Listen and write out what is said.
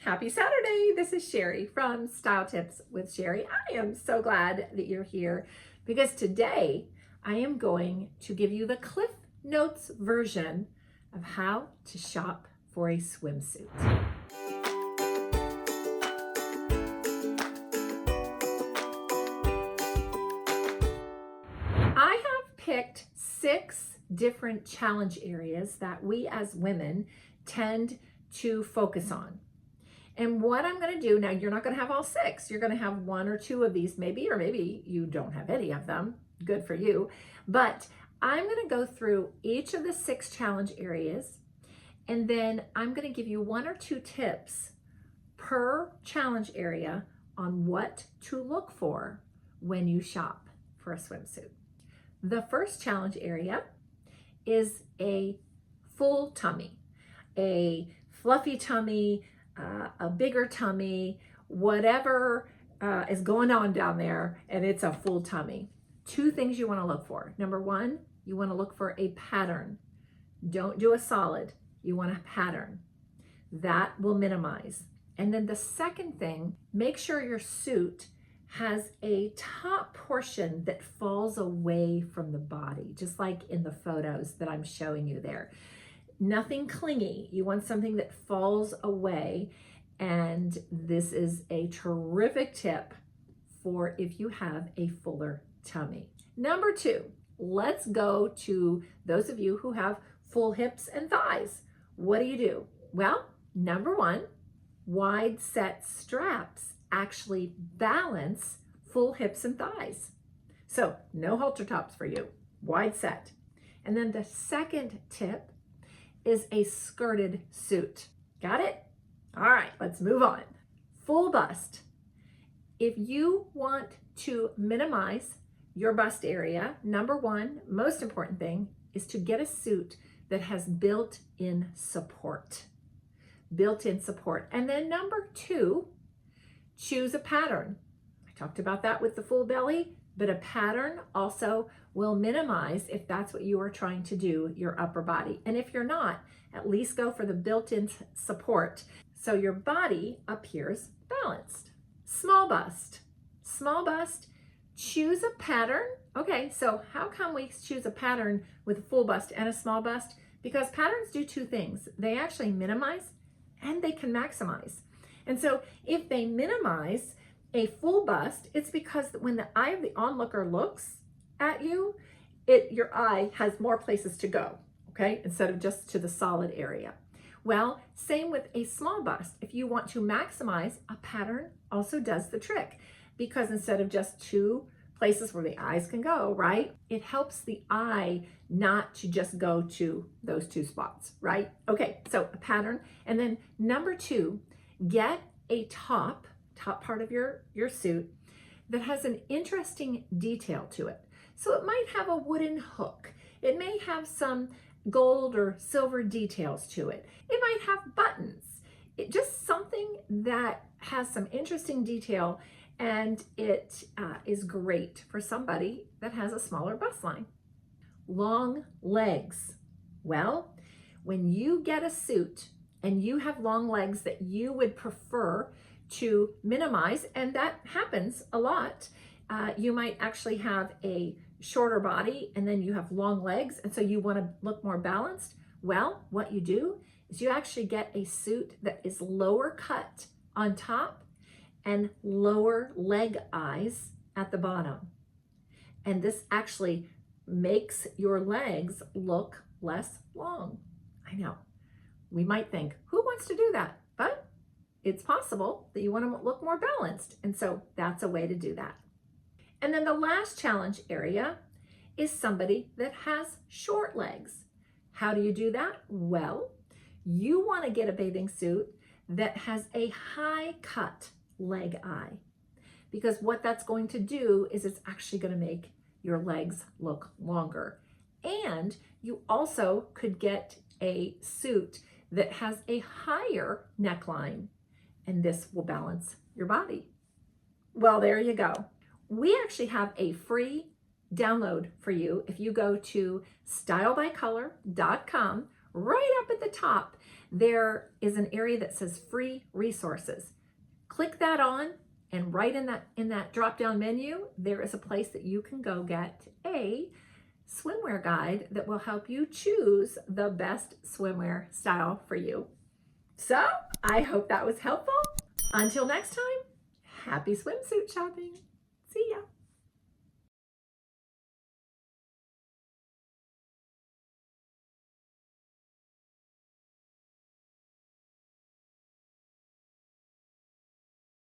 Happy Saturday. This is Sherry from Style Tips with Sherry. I am so glad that you're here because today I am going to give you the Cliff Notes version of how to shop for a swimsuit. I have picked 6 different challenge areas that we as women tend to focus on. And what I'm going to do now, you're not going to have all 6. You're going to have 1 or 2 of these maybe, or maybe you don't have any of them. Good for you. But I'm going to go through each of the 6 challenge areas, and then I'm going to give you 1 or 2 tips per challenge area on what to look for when you shop for a swimsuit. The first challenge area is a full tummy, a fluffy tummy, a bigger tummy, whatever is going on down there, and it's a full tummy. 2 things you want to look for. Number 1, you want to look for a pattern. Don't do a solid. You want a pattern. That will minimize. And then the second thing, make sure your suit has a top portion that falls away from the body, just like in the photos that I'm showing you there. Nothing clingy. You want something that falls away, and this is a terrific tip for if you have a fuller tummy. Number 2, let's go to those of you who have full hips and thighs. What do? Well, number 1, wide set straps actually balance full hips and thighs. So no halter tops for you, wide set. And then the second tip is a skirted suit. Got it? All right, let's move on. Full bust. If you want to minimize your bust area, number 1, most important thing is to get a suit that has built-in support. Built-in support. And then number 2, choose a pattern. I talked about that with the full belly, but a pattern also will minimize, if that's what you are trying to do, your upper body. And if you're not, at least go for the built-in support so your body appears balanced. Small bust. Small bust, choose a pattern. Okay, so how come we choose a pattern with a full bust and a small bust? Because patterns do 2 things. They actually minimize and they can maximize. And so if they minimize a full bust, it's because when the eye of the onlooker looks at you, your eye has more places to go, okay, instead of just to the solid area. Well, same with a small bust. If you want to maximize, a pattern also does the trick, because instead of just 2 places where the eyes can go, right, it helps the eye not to just go to those 2 spots, right? Okay, so a pattern. And then number 2, get a top part of your suit that has an interesting detail to it. So it might have a wooden hook. It may have some gold or silver details to it. It might have buttons. Just something that has some interesting detail, and it is great for somebody that has a smaller bust line. Long legs. Well, when you get a suit and you have long legs that you would prefer to minimize, and that happens a lot, you might actually have a shorter body and then you have long legs, and so you want to look more balanced. Well, what you do is you actually get a suit that is lower cut on top and lower leg eyes at the bottom. And this actually makes your legs look less long. I know. We might think, who wants to do that? But it's possible that you want to look more balanced. And so that's a way to do that. And then the last challenge area is somebody that has short legs. How do you do that? Well, you want to get a bathing suit that has a high cut leg eye, because what that's going to do is it's actually going to make your legs look longer. And you also could get a suit that has a higher neckline, and this will balance your body. Well, there you go. We actually have a free download for you if you go to stylebycolor.com. Right up at the top, there is an area that says free resources. Click that on, and right in that drop-down menu, there is a place that you can go get a swimwear guide that will help you choose the best swimwear style for you. So I hope that was helpful. Until next time, happy swimsuit shopping. See ya.